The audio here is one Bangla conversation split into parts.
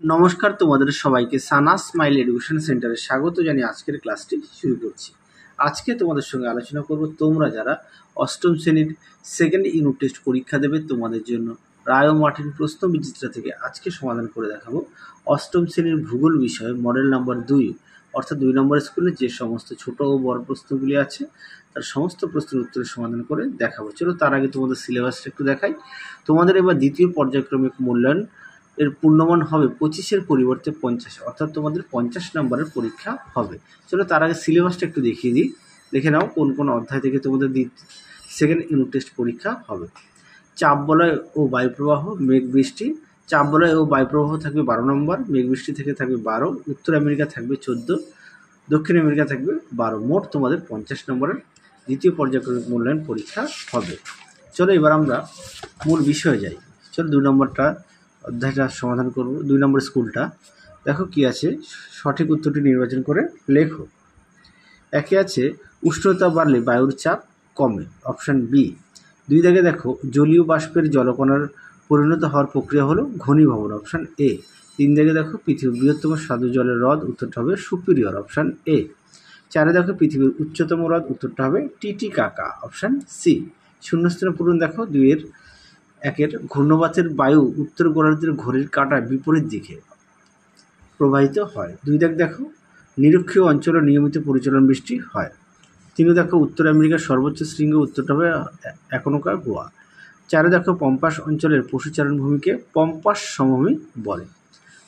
নমস্কার, তোমাদের সবাইকে সানা স্মাইল এডুকেশন সেন্টারে স্বাগত জানিয়ে আজকের ক্লাসটি শুরু করছি। আজকে তোমাদের সঙ্গে আলোচনা করব তোমরা যারা অষ্টম শ্রেণীর সেকেন্ড ইউনিট টেস্ট পরীক্ষা দেবে তোমাদের জন্য রায় ও মার্টিন প্রশ্ন বিচিত্রা থেকে আজকে সমাধান করে দেখাবো অষ্টম শ্রেণীর ভূগোল বিষয়ে মডেল নাম্বার 2 অর্থাৎ 2 নম্বর স্কুলে যে সমস্ত ছোট ও বড় প্রশ্নগুলি আছে তার সমস্ত প্রশ্নের উত্তরের সমাধান করে দেখাবো। চলো তার আগে তোমাদের সিলেবাসটা একটু দেখাই। তোমাদের এবার দ্বিতীয় পর্যায়ক্রমিক মূল্যায়ন এর পূর্ণমান হবে 25-এর পরিবর্তে 50, অর্থাৎ তোমাদের 50 নম্বরের পরীক্ষা হবে। চলো তার আগে সিলেবাসটা একটু দেখিয়ে দিই, দেখে নাও কোন কোন অধ্যায় থেকে তোমাদের সেকেন্ড ইউনিট টেস্ট পরীক্ষা হবে। চাপ বলয় ও বায়ুপ্রবাহ, মেঘ বৃষ্টি। চাপ বলয় ও বায়ুপ্রবাহ থাকবে 12 নম্বর, মেঘ বৃষ্টি থেকে থাকবে 12, উত্তর আমেরিকা থাকবে 14, দক্ষিণ আমেরিকা থাকবে 12। মোট তোমাদের 50 নম্বরের দ্বিতীয় পর্যায়ক্রমিক মূল্যায়ন পরীক্ষা হবে। চলো এবার আমরা মূল বিষয়ে যাই। চলো 2 নম্বরটা অধ্যায়টা সমাধান করব। 2 নম্বর স্কুলটা দেখো কি আছে, সঠিক উত্তরটি নির্বাচন করে লেখো। একে আছে উষ্ণতা বাড়লে বায়ুর চাপ কমে, অপশান বি। 2 দাগে দেখো জলীয় বাষ্পের জলকণার পরিণত হওয়ার প্রক্রিয়া হলো ঘনীভবন, অপশান এ। 3 দাগে দেখো পৃথিবীর বৃহত্তম স্বাদু জলের হ্রদ, উত্তরটা হবে সুপিরিয়র, অপশান এ। 4 দেখো পৃথিবীর উচ্চতম হ্রদ, উত্তরটা হবে টিটিকাকা, অপশান সি। শূন্যস্থানে পূরণ দেখো 2-এর ঘূর্ণবাতের বায়ু উত্তর গোলার্ধের ঘড়ির কাঁটার বিপরীত দিকে প্রবাহিত হয়। 2 দাগ দেখো নিরক্ষীয় অঞ্চলে নিয়মিত পরিচালন বৃষ্টি হয়। 3 দেখো উত্তর আমেরিকার সর্বোচ্চ শৃঙ্গ, উত্তরটা হবে একনোকা গোয়া। 4 দেখো পম্পাস অঞ্চলের পশুচারণ ভূমিকে পম্পাস সমভূমি বলে।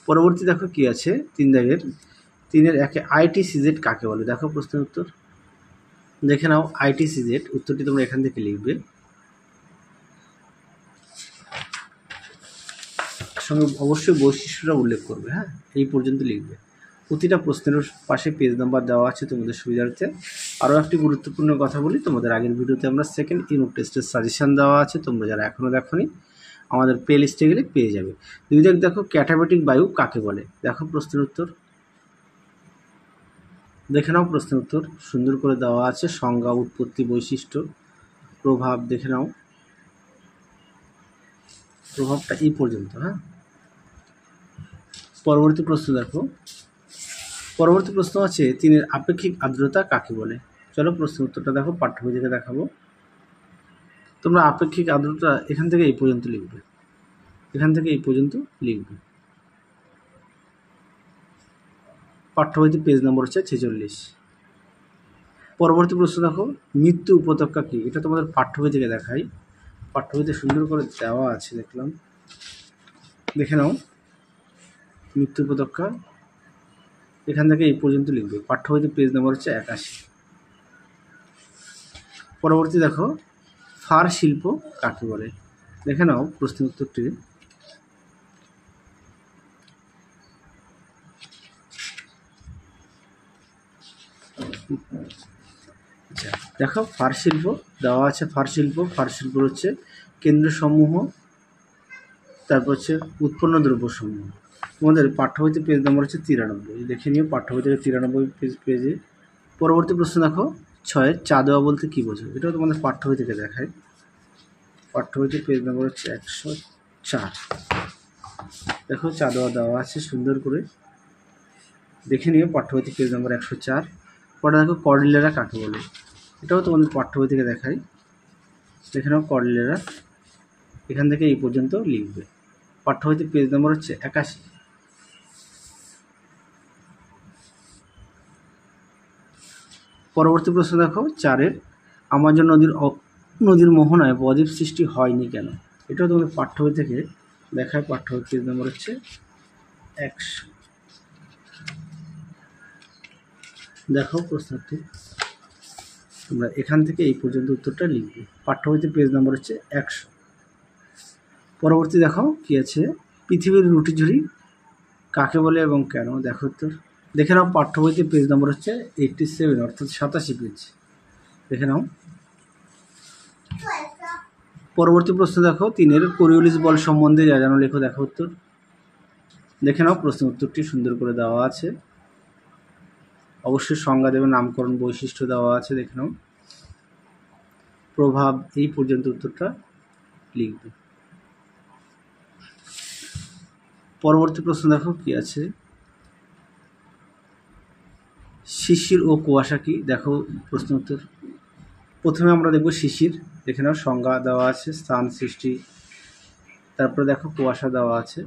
পরবর্তী দেখো কি আছে 3-এর একে আইটিসিজেড কাকে বলে। দেখো প্রশ্নের উত্তর দেখে নাও। আইটিসিজেড উত্তরটি তোমরা এখান থেকে লিখবে, সঙ্গে অবশ্যই বৈশিষ্ট্যটা উল্লেখ করবে। হ্যাঁ, এই পর্যন্ত লিখবে। প্রতিটা প্রশ্নের পাশে পেজ নাম্বার দেওয়া আছে তোমাদের সুবিধার্থে। আরও একটি গুরুত্বপূর্ণ কথা বলি, তোমাদের আগের ভিডিওতে আমরা সেকেন্ড ইউনিট টেস্টের সাজেশান দেওয়া আছে, তোমরা যারা এখনও দেখোনি আমাদের প্লে লিস্টে গেলে পেয়ে যাবে। 2 দেখো ক্যাটাবেটিক বায়ু কাকে বলে। দেখো প্রশ্নের উত্তর দেখে নাও। প্রশ্নের উত্তর সুন্দর করে দেওয়া আছে, সংজ্ঞা, উৎপত্তি, বৈশিষ্ট্য, প্রভাব দেখে নাও। প্রভাবটা এই পর্যন্ত। হ্যাঁ, পরবর্তী প্রশ্ন দেখো। পরবর্তী প্রশ্ন আছে 3-এর আপেক্ষিক আর্দ্রতা কাকে বলে। চলো প্রশ্নের উত্তরটা দেখো, পাঠ্য বই থেকে দেখাবো। তোমরা আপেক্ষিক আর্দ্রতা এখান থেকে এই পর্যন্ত লিখবে, এখান থেকে এই পর্যন্ত লিখবে। পাঠ্য বইতে পেজ নম্বর হচ্ছে 46। পরবর্তী প্রশ্ন দেখো মৃত্যু উপত্যকা কি। এটা তোমাদের পাঠ্য বই থেকে দেখাই, পাঠ্য বইতে সুন্দর করে দেওয়া আছে, দেখলাম, দেখে নাও। মৃত্যু উপত্যকা এখান থেকে এই পর্যন্ত লিখবে, পাঠ্য বইতে পেজ নম্বর হচ্ছে 81। পরবর্তী দেখো ফার শিল্প কাকে বলে। দেখে নাও প্রশ্নের উত্তরটি। আচ্ছা দেখো ফার শিল্প দেওয়া আছে। ফার শিল্প হচ্ছে কেন্দ্রসমূহ, তারপর হচ্ছে উৎপন্ন দ্রব্যসমূহ। তোমাদের পাঠ্য বইতে পেজ নম্বর হচ্ছে 93, দেখে নিও পাঠ্য বই থেকে 93 পেজে। পরবর্তী প্রশ্ন দেখো 6 চা দেওয়া বলতে কী বোঝো। এটাও তোমাদের পাঠ্য বই থেকে দেখায়, পাঠ্য বইতে পেজ নম্বর হচ্ছে 104। দেখো চা দেওয়া আছে সুন্দর করে, দেখে নিও পাঠ্য বই থেকে পেজ নম্বর 104। পরে দেখো কর্ডিলেরা কাকে বলে। এটাও তোমাদের পাঠ্য বই থেকে দেখাই, দেখে নাও কর্ডিলেরা এখান থেকে এই পর্যন্ত লিখবে, পাঠ্য বইতে পেজ নম্বর হচ্ছে 81। পরবর্তী প্রশ্ন দেখো 4-এর আমাজন নদীর মোহনায় বদ্বীপ সৃষ্টি হয়নি কেন। এটাও তোমাদের পাঠ্য বই থেকে দেখায়, পাঠ্য বই পেজ নম্বর হচ্ছে 100। দেখো প্রশ্নটি তোমরা এখান থেকে এই পর্যন্ত উত্তরটা লিখবে, পাঠ্য বইতে পেজ নম্বর হচ্ছে 100। পরবর্তী দেখো কি আছে পৃথিবীর রুটিঝুড়ি কাকে বলে এবং কেন। দেখো উত্তর দেখে নাও, পাঠ্য বইতে পেজ নম্বর হচ্ছে 87, অর্থাৎ 87 পেজ, দেখে নাও। পরবর্তী প্রশ্ন দেখো 3-এর কোরিওলিস বল সম্বন্ধে যা জানো লেখো। দেখো উত্তর দেখে নাও, প্রশ্নের উত্তরটি সুন্দর করে দেওয়া আছে, অবশ্যই সংজ্ঞা দেবে, নামকরণ, বৈশিষ্ট্য দেওয়া আছে, দেখে নাও। প্রভাব এই পর্যন্ত উত্তরটা লিখবে। পরবর্তী প্রশ্ন দেখো কি আছে, শিশির ও কুয়াশা কি? দেখো প্রশ্ন উত্তর। প্রথমে আমরা দেখব শিশির, এখানেও সংজ্ঞা দেওয়া আছে, স্থান, সৃষ্টি। তারপরে দেখো কুয়াশা দেওয়া আছে।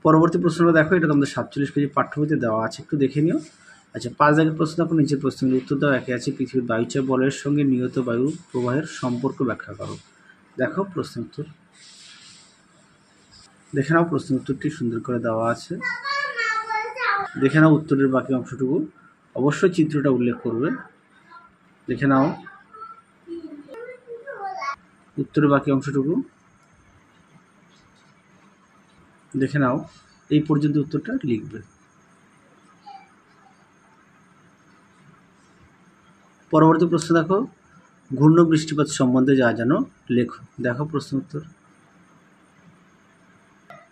পরবর্তী প্রশ্নটা দেখো, এটা তোমাদের 47 পেজে পাঠ্যবইতে দেওয়া আছে, একটু দেখে নিও। আচ্ছা, 5 দাগের প্রশ্ন দেখো, নিচের প্রশ্নের উত্তর দাও। একে আছে, পৃথিবীর বায়ুচাপ বলয়ের সঙ্গে নিয়ত বায়ু প্রবাহের সম্পর্ক ব্যাখ্যা করো। দেখো প্রশ্ন উত্তর, দেখে নাও প্রশ্ন উত্তরটি সুন্দর করে দেওয়া আছে। দেখে নাও উত্তরের বাকি অংশটুকু, অবশ্যই চিত্রটা উল্লেখ করবে। দেখে নাও উত্তরের বাকি অংশটুকু, দেখে নাও। এই পর্যন্ত উত্তরটা লিখবে। পরবর্তী প্রশ্ন দেখো, ঘূর্ণ বৃষ্টিপাত সম্বন্ধে যা জানো লেখো। দেখো প্রশ্ন উত্তর,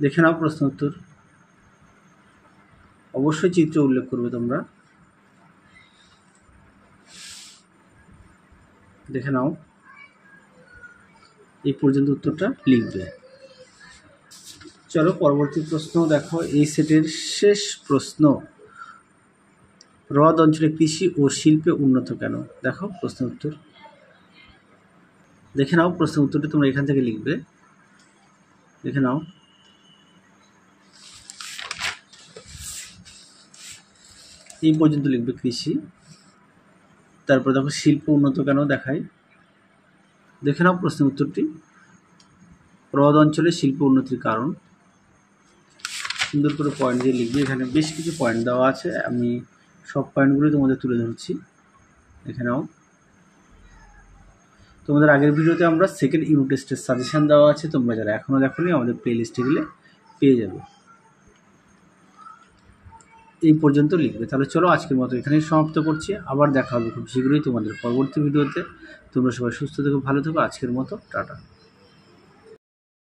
দেখে নাও প্রশ্ন উত্তর, অবশ্যই চিত্র উল্লেখ করবে তোমরা। দেখে নাও, এই পর্যন্ত উত্তরটা লিখবে। চলো পরবর্তী প্রশ্ন দেখো, এই সেটের শেষ প্রশ্ন, হ্রদ অঞ্চলে কৃষি ও শিল্পে উন্নত কেন? দেখো প্রশ্ন উত্তর, দেখে নাও প্রশ্ন উত্তরটি তোমরা এখান থেকে লিখবে। দেখে নাও, এই পর্যন্ত লিখবে কৃষি। তারপর দেখো শিল্প উন্নত কেন দেখায়। দেখে নাও প্রশ্ন উত্তরটি, হ্রদ অঞ্চলে শিল্প উন্নতির কারণ। সুন্দর করে পয়েন্ট দিয়ে লিখবে। এখানে বেশ কিছু পয়েন্ট দেওয়া আছে, আমি সব পয়েন্টগুলোই তোমাদের তুলে ধরছি। দেখে নাও, তোমাদের আগের ভিডিওতে আমরা সেকেন্ড ইউনিট টেস্টের সাজেশন দেওয়া আছে, তোমরা যারা এখনও দেখোনি আমাদের প্লে লিস্টে গেলে পেয়ে যাবে। এই পর্যন্ত লিখবে। তাহলে চলো আজকের মতো এখানেই সমাপ্ত করছি, আবার দেখা হবে খুব শীঘ্রই তোমাদের পরবর্তী ভিডিওতে। তোমরা সবাই সুস্থ থেকো, ভালো থেকো। আজকের মতো টাটা।